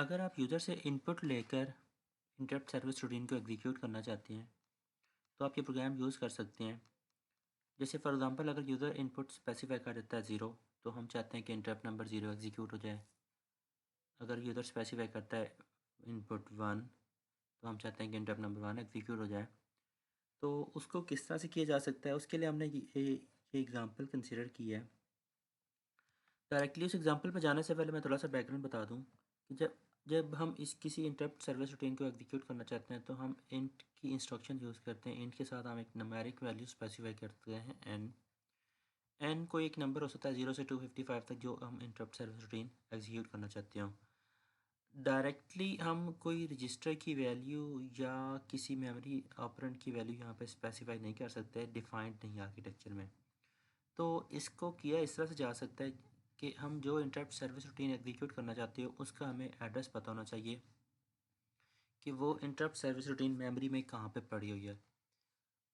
अगर आप यूज़र से इनपुट लेकर इंटरप्ट सर्विस रूटीन को एग्जीक्यूट करना चाहते हैं तो आप ये प्रोग्राम यूज़ कर सकते हैं। जैसे फॉर एग्जांपल अगर यूज़र इनपुट स्पेसिफाई कर देता है 0 तो हम चाहते हैं कि इंटरप्ट नंबर 0 एग्जीक्यूट हो जाए। अगर यूज़र स्पेसिफाई करता है इनपुट 1 तो हम चाहते हैं कि इंटरप्ट नंबर 1 एग्जीक्यूट हो जाए। तो उसको किस तरह से किया जा सकता है उसके लिए हमने ये एग्ज़ाम्पल कंसिडर किया है। डायरेक्टली उस एग्जांपल पे जाने से पहले मैं थोड़ा सा बैकग्राउंड बता दूं कि जब जब हम इस किसी इंटरप्ट सर्विस रूटीन को एग्जीक्यूट करना चाहते हैं तो हम इंट की इंस्ट्रक्शन यूज़ करते हैं। इंट के साथ हम एक न्यूमेरिक वैल्यू स्पेसिफाई करते हैं एन कोई एक नंबर हो सकता है 0 से 255 तक जो हम इंटरप्ट सर्विस रूटीन एग्जीक्यूट करना चाहते हो। डायरेक्टली हम कोई रजिस्टर की वैल्यू या किसी मेमोरी ऑपरेंड की वैल्यू यहाँ पे स्पेसिफाई नहीं कर सकते, डिफाइंड नहीं आर्किटेक्चर में। तो इसको किया इस तरह से जा सकता है कि हम जो इंटरप्ट सर्विस रूटीन एग्जीक्यूट करना चाहते हो उसका हमें एड्रेस पता होना चाहिए कि वो इंटरप्ट सर्विस रूटीन मेमोरी में कहाँ पे पड़ी हुई है।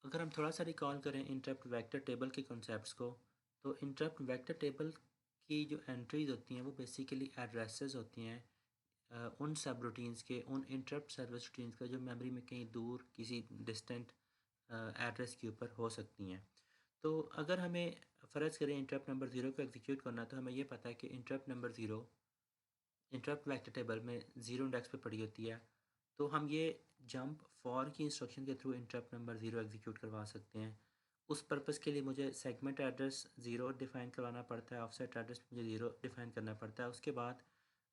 अगर हम थोड़ा सा रिकॉल करें इंटरप्ट वेक्टर टेबल के कॉन्सेप्ट्स को, तो इंटरप्ट वेक्टर टेबल की जो एंट्रीज होती हैं वो बेसिकली एड्रेसेस होती हैं उन सब रूटीन्स के, उन इंटरप्ट सर्विस रूटीन्स का जो मेमोरी में कहीं दूर किसी डिस्टेंट एड्रेस के ऊपर हो सकती हैं। तो अगर हमें फ़र्ज़ करें इंटरप्ट नंबर 0 को एग्जीक्यूट करना, तो हमें ये पता है कि interrupt number 0 interrupt vector table में 0 इंडेक्स पे पड़ी होती है। तो हम ये जंप फॉर की इंस्ट्रक्शन के थ्रू इंटरप्ट नंबर 0 एग्जीक्यूट करवा सकते हैं। उस पर्पज़ के लिए मुझे सेगमेंट एड्रेस 0 डिफ़ाइन करवाना पड़ता है, ऑफसेट एड्रेस मुझे 0 डिफ़ाइन करना पड़ता है। उसके बाद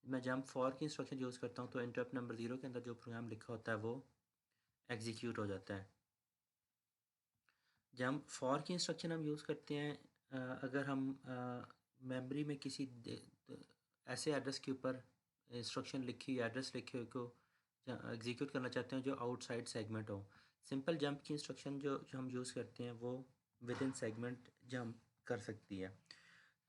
मैं जंप फॉर की इंस्ट्रक्शन यूज़ करता हूँ तो इंटरप्ट नंबर 0 के अंदर जो प्रोग्राम लिखा होता है वो एग्जीक्यूट हो जाता है। जंप फॉर की इंस्ट्रक्शन हम यूज़ करते हैं अगर हम मेमोरी में किसी ऐसे एड्रेस के ऊपर इंस्ट्रक्शन लिखी एड्रेस लिखे हुए को एग्जीक्यूट करना चाहते हैं जो आउटसाइड सेगमेंट हो। सिंपल जंप की इंस्ट्रक्शन जो हम यूज़ करते हैं वो विद इन सेगमेंट जंप कर सकती है।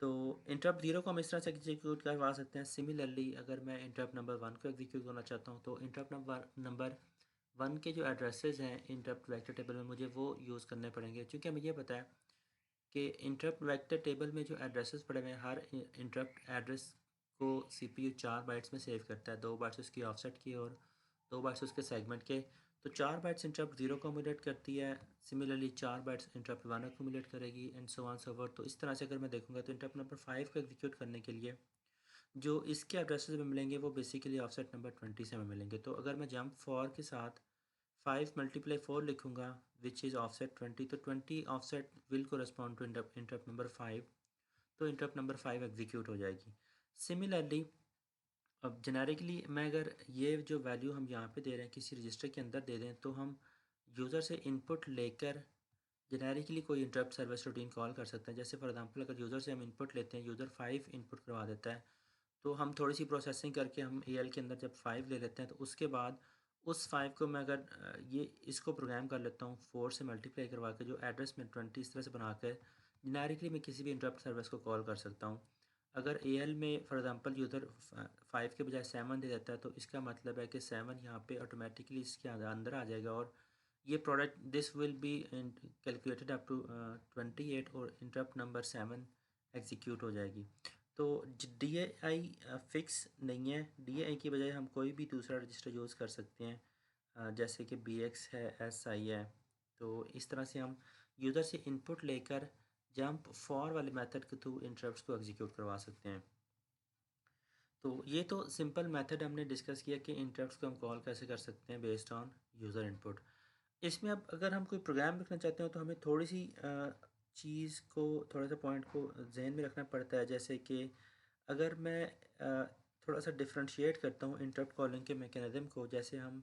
तो इंटरप्ट 0 को हम इस तरह से एग्जीक्यूट करवा सकते हैं। सिमिलरली अगर मैं इंटरप्ट नंबर 1 को एग्जीक्यूट करना चाहता हूँ तो इंटरप्ट नंबर 1 के जो एड्रेसेस हैं इंटरप्ट वेक्टर टेबल में मुझे वो यूज़ करने पड़ेंगे, क्योंकि हमें ये पता है कि इंटरप्ट वेक्टर टेबल में जो एड्रेसेस पड़े हुए हैं हर इंटरप्ट एड्रेस को सीपीयू 4 बाइट्स में सेव करता है, 2 बाइट्स उसकी ऑफसेट की और 2 बाइट्स उसके सेगमेंट के। तो 4 बाइट्स इंटरप्ट 0 को अकोमोडेट करती है, सिमिलरली 4 बाइट्स इंटरप्ट 1 अकोमोडेट करेगी and so on so forth. तो इस तरह से अगर मैं देखूंगा तो इंटरप्ट नंबर 5 को एग्जीक्यूट करने के लिए जो इसके एड्रेसेस में मिलेंगे वो बेसिकली ऑफसेट नंबर 20 से हमें मिलेंगे। तो अगर मैं जंप फॉर के साथ 5 मल्टीप्लाई 4 लिखूंगा विच इज़ ऑफसेट 20, तो 20 ऑफसेट विल को रिस्पॉन्ड टू इंटरप्ट नंबर 5, तो इंटरप्ट नंबर 5 एग्जीक्यूट हो जाएगी। सिमिलरली अब जेनेरिकली मैं अगर ये जो वैल्यू हम यहाँ पे दे रहे हैं किसी रजिस्टर के अंदर दे दें तो हम यूज़र से इनपुट लेकर जेनेरिकली कोई इंटरप्ट सर्विस रूटीन कॉल कर सकते हैं। जैसे फॉर एग्जांपल अगर यूज़र से हम इनपुट लेते हैं, यूज़र 5 इनपुट करवा देता है तो हम थोड़ी सी प्रोसेसिंग करके हम एल के अंदर जब 5 ले लेते हैं तो उसके बाद उस 5 को मैं अगर ये इसको प्रोग्राम कर लेता हूँ 4 से मल्टीप्लाई करवा के जो एड्रेस में 20 इस तरह से बना कर जेनेरिकली मैं किसी भी इंटरप्ट सर्विस को कॉल कर सकता हूँ। अगर एल में फॉर एग्जांपल यूज़र 5 के बजाय 7 दे देता है तो इसका मतलब है कि 7 यहाँ पे ऑटोमेटिकली इसके अंदर आ जाएगा और ये product this will be calculated up to 28 और इंटरप्ट नंबर 7 एग्जीक्यूट हो जाएगी। तो डी ए आई फिक्स नहीं है, डी ए आई की बजाय हम कोई भी दूसरा रजिस्टर यूज़ कर सकते हैं जैसे कि बी एक्स है, एस आई है। तो इस तरह से हम यूज़र से इनपुट लेकर जंप फॉर वाले मेथड के थ्रू इंटरप्ट्स को एग्जीक्यूट करवा सकते हैं। तो ये तो सिंपल मेथड हमने डिस्कस किया कि इंटरप्ट्स को हम कॉल कैसे कर सकते हैं बेस्ड ऑन यूज़र इनपुट। इसमें अब अगर हम कोई प्रोग्राम लिखना चाहते हो तो हमें थोड़ी सी चीज़ को थोड़ा सा पॉइंट को जहन में रखना पड़ता है। जैसे कि अगर मैं थोड़ा सा डिफ्रेंशिएट करता हूँ इंटरप्ट कॉलिंग के मैकेनिज़्म को, जैसे हम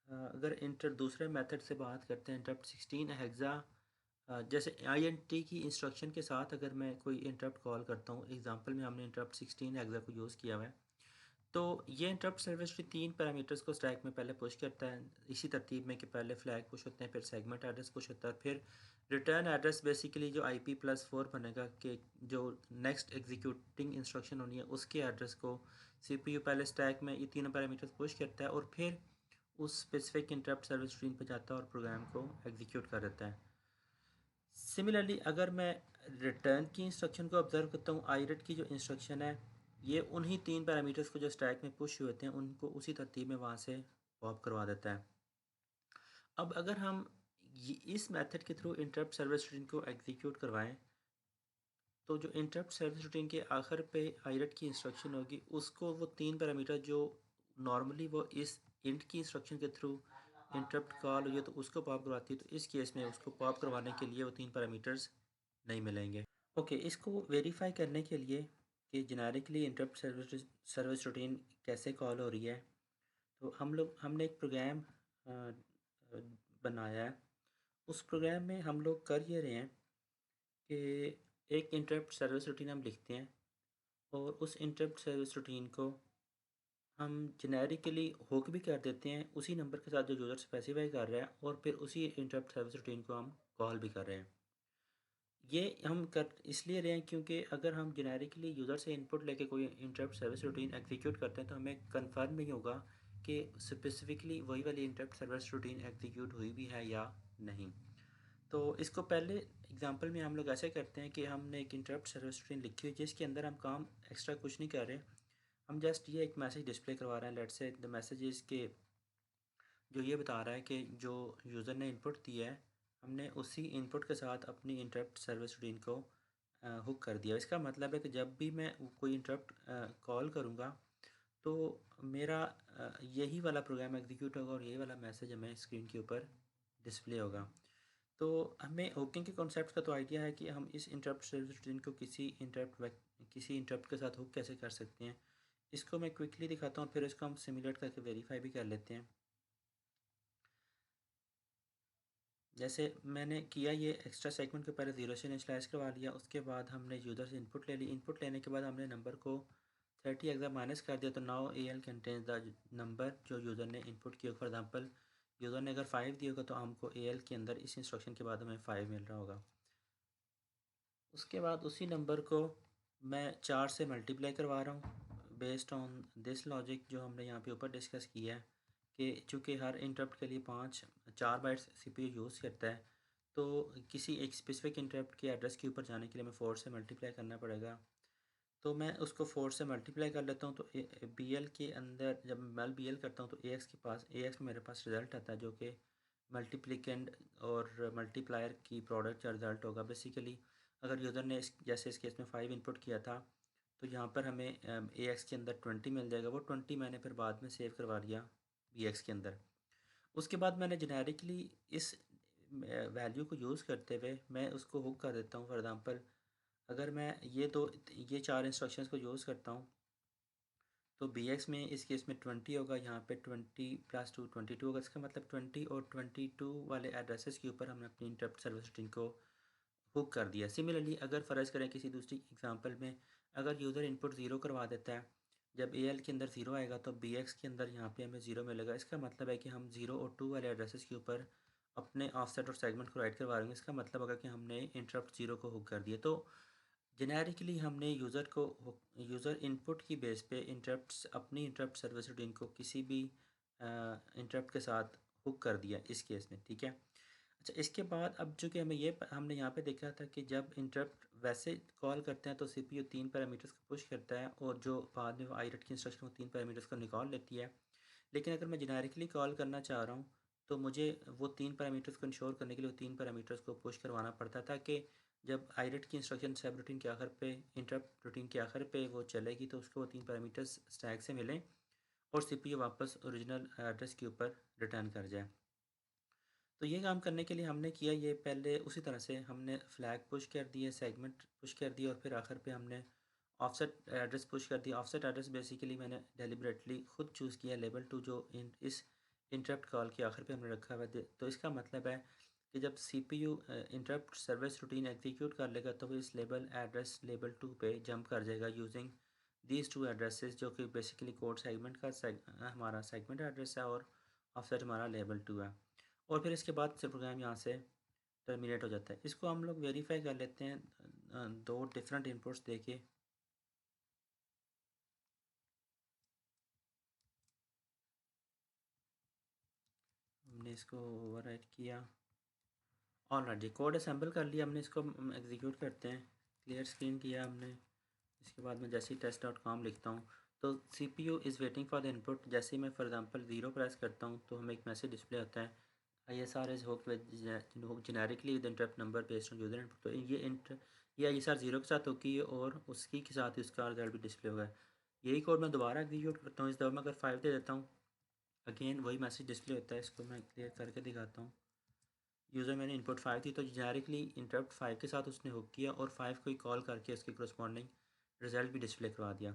अगर इंटर दूसरे मेथड से बात करते हैं इंटरप्ट 16 हेक्सा, जैसे आई एन टी की इंस्ट्रक्शन के साथ अगर मैं कोई इंटरप्ट कॉल करता हूँ, एग्जांपल में हमने इंटरप्ट 16 हेक्सा को यूज़ किया हुआ है। तो ये इंटरप्ट सर्विस ट्री 3 पैरामीटर्स को स्टैक में पहले पुश करता है इसी तरतीब में कि पहले फ्लैग पुश होते हैं, फिर सेगमेंट एड्रेस पुश होता है, फिर रिटर्न एड्रेस बेसिकली जो IP+4 बनेगा कि जो नेक्स्ट एग्जीक्यूटिंग इंस्ट्रक्शन होनी है उसके एड्रेस को CPU पहले स्टैक में ये तीनों पैरामीटर्स पुश करता है और फिर उस स्पेसिफिक इंटरप्ट सर्विस स्ट्रीम पर जाता है और प्रोग्राम को एग्जीक्यूट कर देता है। सिमिलरली अगर मैं रिटर्न की इंस्ट्रक्शन को ऑब्जर्व करता हूँ, आईरेट की जो इंस्ट्रक्शन है ये उन्हीं 3 पैरामीटर्स को जो स्टैक में पुश हुए थे उनको उसी तरतीब में वहाँ से पॉप करवा देता है। अब अगर हम इस मेथड के थ्रू इंटरप्ट सर्विस रूटीन को एग्जीक्यूट करवाएं, तो जो इंटरप्ट सर्विस रूटीन के आखिर पे आयरट की इंस्ट्रक्शन होगी, उसको वो 3 पैरामीटर जो नॉर्मली वो इस इंट की इंस्ट्रक्शन के थ्रू इंटरप्ट कॉल हुई है तो उसको पॉप करवाती है, तो इस केस में उसको पॉप करवाने के लिए वो 3 पैरामीटर्स नहीं मिलेंगे। ओके, इसको वेरीफाई करने के लिए कि जेनेरिकली इंटरप्ट सर्विस रूटीन कैसे कॉल हो रही है, तो हमने एक प्रोग्राम बनाया है। उस प्रोग्राम में हम लोग कर ये रहे हैं कि एक इंटरप्ट सर्विस रूटीन हम लिखते हैं और उस इंटरप्ट सर्विस रूटीन को हम जेनेरिकली हुक भी कर देते हैं उसी नंबर के साथ जो यूज़र स्पेसिफाई कर रहा है, और फिर उसी इंटरप्ट सर्विस रूटीन को हम कॉल भी कर रहे हैं। ये हम कर इसलिए रहे हैं क्योंकि अगर हम जेनेरिकली यूज़र से इनपुट लेके कोई इंटरप्ट सर्विस रूटीन एग्जीक्यूट करते हैं तो हमें कंफर्म नहीं होगा कि स्पेसिफिकली वही वाली इंटरप्ट सर्विस रूटीन एग्जीक्यूट हुई भी है या नहीं। तो इसको पहले एग्जांपल में हम लोग ऐसे करते हैं कि हमने एक इंटरप्ट सर्विस रूटीन लिखी हुई जिसके अंदर हम काम एक्स्ट्रा कुछ नहीं कर रहे, हम जस्ट ये एक मैसेज डिस्प्ले करवा रहे हैं। Let's say the message is के जो ये बता रहा है कि जो यूज़र ने इनपुट दिया है, हमने उसी इनपुट के साथ अपनी इंटरप्ट सर्विस रूटीन को हुक कर दिया। इसका मतलब है कि जब भी मैं कोई इंटरप्ट कॉल करूँगा तो मेरा यही वाला प्रोग्राम एग्जीक्यूट होगा और यही वाला मैसेज हमें स्क्रीन के ऊपर डिस्प्ले होगा। तो हमें हुकिंग के कॉन्सेप्ट का तो आइडिया है कि हम इस इंटरप्ट सर्विस रूटीन को किसी इंटरप्ट के साथ हुक कैसे कर सकते हैं। इसको मैं क्विकली दिखाता हूँ, फिर इसको हम सिमुलेट करके वेरीफाई भी कर लेते हैं। जैसे मैंने किया, ये एक्स्ट्रा सेगमेंट को पहले 0 से इनिशियलाइज़ करवा लिया, उसके बाद हमने यूज़र से इनपुट ले ली। इनपुट लेने के बाद हमने नंबर को 30 एग्ज़ा माइनस कर दिया, तो now A L contains the number जो यूज़र ने इनपुट किया। फॉर एग्जांपल यूज़र ने अगर 5 दिया होगा तो हमको ए एल के अंदर इस इंस्ट्रक्शन के बाद हमें 5 मिल रहा होगा। उसके बाद उसी नंबर को मैं 4 से मल्टीप्लाई करवा रहा हूँ बेस्ड ऑन दिस लॉजिक जो हमने यहाँ पे ऊपर डिस्कस किया है कि चूँकि हर इंटरप्ट के लिए 4 बाइट्स सीपीयू यूज़ करता है, तो किसी एक स्पेसिफिक इंटरप्ट के एड्रेस के ऊपर जाने के लिए हमें 4 से मल्टीप्लाई करना पड़ेगा। तो मैं उसको 4 से मल्टीप्लाई कर लेता हूँ, तो बी एल के अंदर जब मैं बी एल करता हूँ तो ए एक्स के पास ए एक्स में मेरे पास रिज़ल्ट आता है जो कि मल्टीप्लिकेंड और मल्टीप्लायर की प्रोडक्ट का रिज़ल्ट होगा। बेसिकली अगर यूज़र ने जैसे इस केस में 5 इनपुट किया था, तो यहाँ पर हमें ए एक्स के अंदर 20 मिल जाएगा। वो 20 मैंने फिर बाद में सेव करवा लिया बी एक्स के अंदर। उसके बाद मैंने जेनेरिकली इस वैल्यू को यूज़ करते हुए मैं उसको हुक कर देता हूँ। फॉर एग्ज़ाम्पल अगर मैं ये 4 इंस्ट्रक्शंस को यूज़ करता हूँ, तो बी एक्स में इस केस में 20 होगा, यहाँ पे 20 + 2 22 होगा। इसका मतलब 20 और 22 वाले एड्रेसेस के ऊपर हमने अपनी इंटरप्ट सर्विस रूटीन को हुक कर दिया। सिमिलरली अगर फ़र्ज़ करें किसी दूसरी एग्जांपल में, अगर यूज़र इनपुट 0 करवा देता है, जब ए एल के अंदर 0 आएगा तो बी एक्स के अंदर यहाँ पे हमें 0 मिलेगा। इसका मतलब है कि हम 0 और 2 वाले एड्रेसेस के ऊपर अपने ऑफसेट और सेगमेंट को राइट करवा रहे हैं। इसका मतलब होगा कि हमने इंटरप्ट 0 को हुक कर दिया। तो जेनेरिकली हमने यूज़र इनपुट की बेस पे इंटरप्ट्स अपनी इंटरप्ट सर्विस रूटीन को किसी भी इंटरप्ट के साथ हुक कर दिया इस केस में, ठीक है। अच्छा, इसके बाद अब चूँकि हमने यहाँ पे देखा था कि जब इंटरप्ट वैसे कॉल करते हैं तो सीपीयू 3 पैरामीटर्स को पुश करता है और जो बाद में वो आईरेट की इंस्ट्रक्शन वो 3 पैरामीटर्स को निकाल लेती है। लेकिन अगर मैं जेनेरिकली कॉल करना चाह रहा हूँ तो मुझे वो 3 पैरामीटर्स को इंश्योर करने के लिए वो 3 पैरामीटर्स को पुश करवाना पड़ता था कि जब आईरेट की इंस्ट्रक्शन सब रूटीन के आखिर पे इंटरप्ट रूटीन के आखिर पे वो चलेगी तो उसको वो 3 पैरामीटर्स स्टैक से मिलें और सीपीयू वापस ओरिजिनल एड्रेस के ऊपर रिटर्न कर जाए। तो ये काम करने के लिए हमने किया ये, पहले उसी तरह से हमने फ्लैग पुश कर दिए, सेगमेंट पुश कर दिया और फिर आखिर पे हमने ऑफसेट एड्रेस पुश कर दिया। ऑफसेट एड्रेस बेसिकली मैंने डेलिबरेटली खुद चूज़ किया लेवल 2 जो इस इंटरप्ट कॉल के आखिर पे हमने रखा हुआ है। तो इसका मतलब है कि जब CPU interrupt service routine execute कर लेगा तो वो इस लेवल 2 पे जंप कर जाएगा यूजिंग दीज टू एड्रेसेस, जो कि बेसिकली कोड सेगमेंट का हमारा सेगमेंट एड्रेस है और ऑफसेट हमारा लेवल 2 है। और फिर इसके बाद से प्रोग्राम यहाँ से टर्मिनेट हो जाता है। इसको हम लोग वेरीफाई कर लेते हैं दो डिफरेंट इनपुट्स देके। हमने इसको ओवरराइट किया ऑलराइट जी, कोड असेंबल कर लिया हमने। इसको एग्जीक्यूट करते हैं। क्लियर स्क्रीन किया हमने, इसके बाद मैं जैसे ही test.com लिखता हूँ तो CPU is waiting for the input. जैसे ही मैं फॉर एग्जांपल 0 प्रेस करता हूँ तो हमें एक मैसेज डिस्प्ले होता है, ISR is hooked with generically with interrupt number based on user input. तो ये ISR 0 के साथ होगी है और उसी के साथ ही उसका रिजल्ट भी डिस्प्ले होगा। यही कोड मैं दोबारा एग्जीक्यूट करता हूँ। इस दफ़ा मैं अगर 5 दे देता हूँ, अगेन वही मैसेज डिस्प्ले होता है। इसको मैं क्लियर करके दिखाता हूँ। यूज़र मैंने इनपुट 5 थी तो जेनेरिकली इंटरप्ट 5 के साथ उसने हुक किया और 5 को ही कॉल करके उसके करस्पॉन्डिंग रिजल्ट भी डिस्प्ले करवा दिया।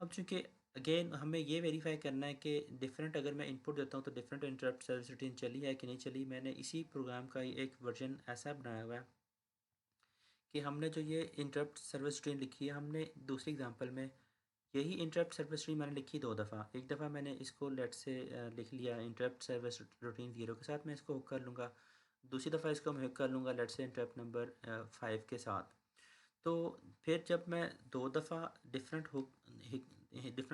अब चूँकि अगेन हमें ये वेरीफाई करना है कि डिफरेंट अगर मैं इनपुट देता हूँ तो डिफरेंट इंटरप्ट सर्विस रूटीन चली है कि नहीं चली। मैंने इसी प्रोग्राम का ही एक वर्जन ऐसा बनाया हुआ है कि हमने जो ये इंटरप्ट सर्विस रूटीन लिखी है, हमने दूसरी एग्जांपल में यही इंटरप्ट सर्विस रूटीन मैंने लिखी 2 दफ़ा। एक दफ़ा मैंने इसको लेट से लिख लिया इंटरप्ट सर्विस रूटीन 0 के साथ, मैं इसको हुक कर लूँगा। दूसरी दफ़ा इसको मैं हुक कर लूँगा लेट से इंटरप्ट नंबर 5 के साथ। तो फिर जब मैं 2 दफ़ा डिफरेंट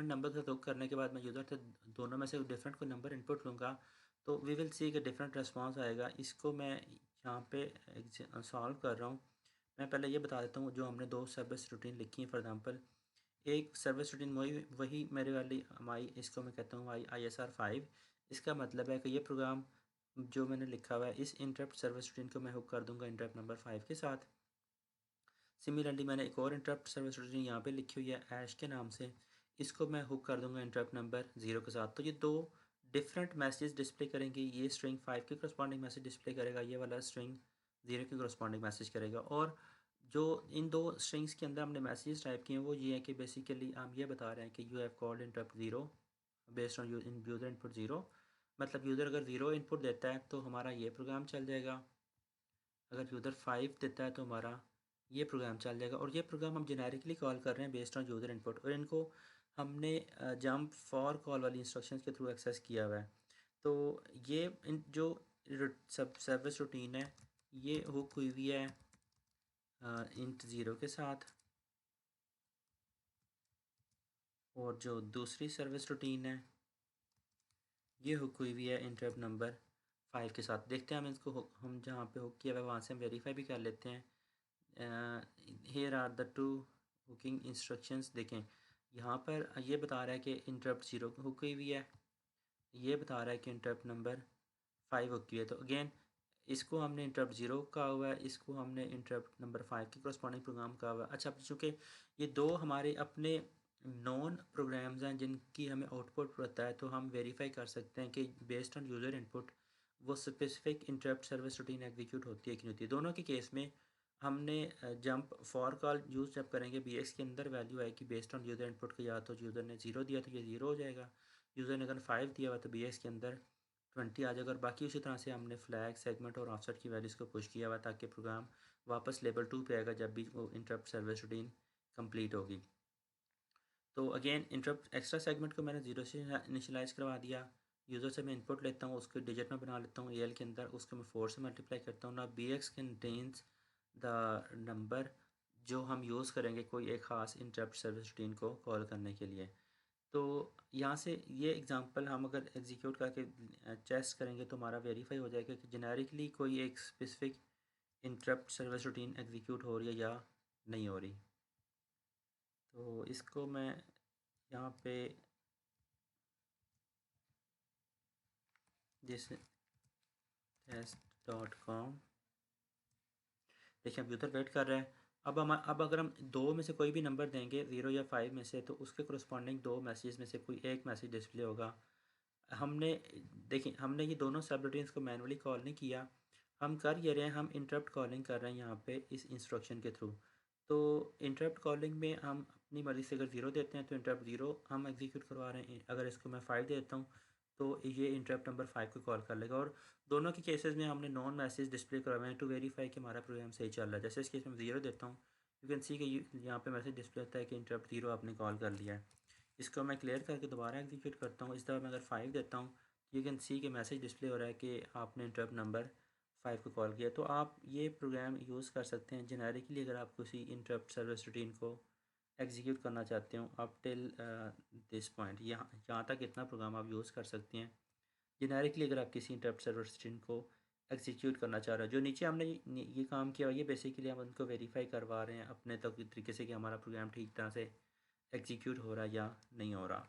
नंबर के साथ हुक करने के बाद मैं यूज़र से दोनों में से डिफरेंट कोई नंबर इनपुट लूँगा तो वी विल सी कि डिफरेंट रिस्पॉन्स आएगा। इसको मैं यहाँ पे सॉल्व कर रहा हूँ। मैं पहले ये बता देता हूँ, जो हमने 2 सर्विस रूटीन लिखी हैं फॉर एग्जांपल, एक सर्विस रूटीन वही वही मेरे वाली हमारी, इसको मैं कहता हूँ ISR 5। इसका मतलब है कि ये प्रोग्राम जो मैंने लिखा हुआ है इस इंटरप्ट सर्विस रूटीन को मैं हुक कर दूंगा इंटरप्ट नंबर 5 के साथ। सिमिलरली मैंने एक और इंटरप्ट सर्विस रूटीन यहाँ पे लिखी हुई है ऐश के नाम से, इसको मैं हुक कर दूंगा इंटरप्ट नंबर 0 के साथ। तो ये दो डिफरेंट मैसेज डिस्प्ले करेंगे। ये स्ट्रिंग 5 के करस्पॉन्डिंग मैसेज डिस्प्ले करेगा, ये वाला स्ट्रिंग 0 के करस्पॉन्डिंग मैसेज करेगा। और जो इन दो स्ट्रिंग्स के अंदर हमने मैसेज टाइप किए हैं वो ये है कि बेसिकली हम ये बता रहे हैं कि you have called interrupt 0 based on user input 0। मतलब यूज़र अगर 0 इनपुट देता है तो हमारा ये प्रोग्राम चल जाएगा, अगर यूज़र 5 देता है तो हमारा ये प्रोग्राम चल जाएगा। और ये प्रोग्राम हम जेनेरिकली कॉल कर रहे हैं बेस्ड ऑन यूज़र इनपुट, और इनको हमने जंप फॉर कॉल वाली इंस्ट्रक्शंस के थ्रू एक्सेस किया हुआ है। तो ये जो सब सर्विस रूटीन है ये हुक हुई हुई है इंट 0 के साथ, और जो दूसरी सर्विस रूटीन है ये हुक हुई हुई है इंटरप्ट नंबर 5 के साथ। देखते हैं हम इसको हम जहाँ पे हुक किया हुआ है वहाँ से हम वेरीफाई भी कर लेते हैं। Here are the two hooking instructions. देखें यहाँ पर ये बता रहा है कि इंटरप्ट 0 हुक हुई हुई है, ये बता रहा है कि इंटरप्ट नंबर 5 हुक हुई है। तो अगेन इसको हमने इंटरप्ट 0 का हुआ है, इसको हमने इंटरप्ट नंबर 5 की करस्पॉन्डिंग प्रोग्राम का हुआ है। अच्छा, चूँकि ये दो हमारे अपने नॉन प्रोग्राम्स हैं जिनकी हमें आउटपुट पता है, तो हम वेरीफाई कर सकते हैं कि बेस्ड ऑन यूज़र इनपुट वो specific interrupt service routine execute होती है कि नहीं होती है। दोनों के केस में हमने जंप फॉर कॉल यूज़ जब करेंगे BX के अंदर वैल्यू आएगी बेस्ड ऑन यूज़र इनपुट के, या तो यूज़र ने 0 दिया तो ये 0 हो जाएगा, यूज़र ने अगर 5 दिया हुआ तो BX के अंदर 20 आ जाएगा। और बाकी उसी तरह से हमने फ्लैग सेगमेंट और ऑफसेट की वैल्यूज़ को पुश किया हुआ ताकि प्रोग्राम वापस लेवल 2 पे आएगा जब भी वो इंटरप्ट सर्विस रूटीन कंप्लीट होगी। तो अगेन इंटरप्ट एक्स्ट्रा सेगमेंट को मैंने 0 से इनिशलाइज करवा दिया। यूज़र से मैं इनपुट लेता हूँ, उसके डिजिट में बना लेता हूँ AL के अंदर, उसको मैं 4 से मल्टीप्लाई करता हूँ ना। BX कंटेन्स द नंबर जो हम यूज़ करेंगे कोई एक ख़ास इंटरप्ट सर्विस रूटीन को कॉल करने के लिए। तो यहाँ से ये एग्जांपल हम अगर एग्जीक्यूट करके टेस्ट करेंगे तो हमारा वेरीफाई हो जाएगा कि जेनेरिकली कोई एक specific interrupt service routine execute हो रही है या नहीं हो रही। तो इसको मैं यहाँ पे जैसे test.com, देखिए अब यूज़र वेट कर रहे हैं। अब अगर हम दो में से कोई भी नंबर देंगे 0 या 5 में से, तो उसके करस्पॉन्डिंग दो मैसेज में से कोई एक मैसेज डिस्प्ले होगा। हमने देखिए हमने ये दोनों सब रूटीन्स को मैनुअली कॉल नहीं किया, हम कर ये रहे हैं, हम इंटरप्ट कॉलिंग कर रहे हैं यहाँ पे इस इंस्ट्रक्शन के थ्रू। तो इंटरप्ट कॉलिंग में हम अपनी मर्ज़ी से अगर 0 देते हैं तो इंटरप्ट 0 हम एग्जीक्यूट करवा रहे हैं, अगर इसको मैं 5 देता हूँ तो ये इंटरप्ट नंबर 5 को कॉल कर लेगा। और दोनों के केसेस में हमने नॉन मैसेज डिस्प्ले करवाए हैं टू वेरीफाई कि हमारा प्रोग्राम सही चल रहा है। जैसे इस केस में 0 देता हूँ, यू कैन सी कि यहाँ पे मैसेज डिस्प्ले होता है कि इंटरप्ट 0 आपने कॉल कर लिया है। इसको मैं क्लियर करके दोबारा एग्जीक्यूट करता हूँ। इस दफ़ा मैं अगर 5 देता हूँ, यू कैन सी कि मैसेज डिस्प्ले हो रहा है कि आपने इंटरप्ट नंबर 5 को कॉल किया। तो आप ये प्रोग्राम यूज़ कर सकते हैं जेनेरिकली अगर आप किसी इंटरप्ट सर्विस रूटीन को एग्जीक्यूट करना चाहते हो अप टिल दिस पॉइंट। यहाँ तक इतना प्रोग्राम आप यूज़ कर सकते हैं जेनेरिकली अगर आप किसी इंटरप्ट सर्विस रूटीन को एग्जीक्यूट करना चाह रहा है। जो नीचे हमने ये काम किया हुआ, ये बेसिकली हम उनको वेरीफाई करवा रहे हैं अपने तरीके से कि हमारा प्रोग्राम ठीक तरह से एग्जीक्यूट हो रहा है या नहीं हो रहा।